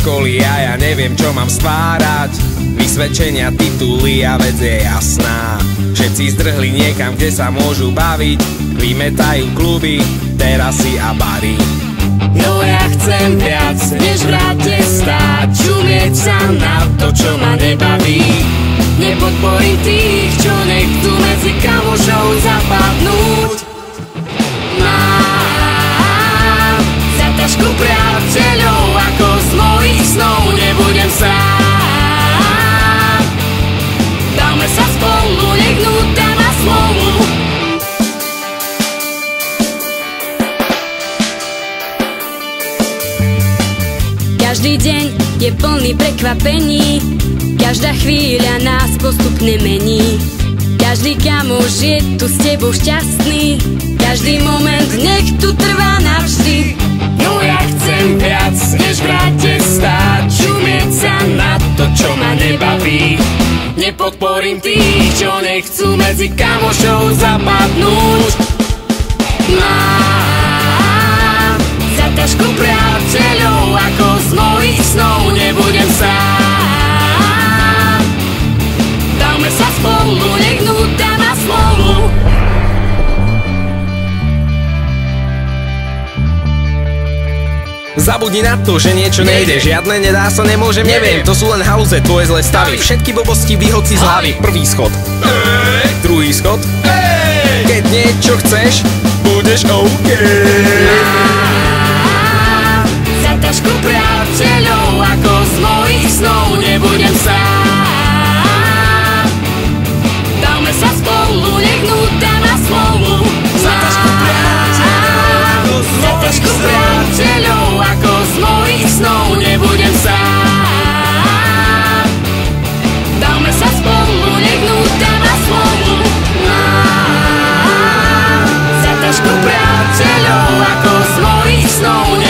školy a ja neviem, čo mám stvárať. Vysvedčenia, tituly a vec je jasná. Všetci zdrhli niekam, kde sa môžu baviť. Vymetajú kluby, terasy a bary. No ja chcem viac, než v rade stáť. Čumieť sa na to, čo ma nebaví. Nepodporím tých, čo nechcú medzi kamošov zapadnúť. Mám za tašku priateľov, ako z mojich snov nebudem sám. Dáme sa spolu, nehnúť tam a smolu. Každý deň je plný prekvapení, každá chvíľa nás postupne mení. Každý kamoš je tu s tebou šťastný, každý moment nech tu trvá navždy. No ja chcem viac, než v rade stáť, čumieť sa na to, čo ma nebaví. Nepodporím tých, čo nechcú medzi kamošov zapadnúť. Mám za tašku priateľov, ako z mojich snov nebudem sám. Dáme sa spolu, nehnúť tam a smolu. Zabudni na to, že niečo nejde. Žiadne nedá sa, nemôžem, neviem. To sú len halúze, tvoje zlé stavy. Všetky blbosti vyhoď si z hlavy. Prvý schod, druhý schod. Keď niečo chceš, budeš OK. Za tašku priateľov, ako z mojich snov nebudem sám. Dáme sa spolu, nehnúť tam a smolu. Za tašku priateľov, ako z mojich snov nebudem sám. Dáme sa spolu, nehnúť tam a smolu. Za tašku priateľov, ako z mojich snov nebudem sám.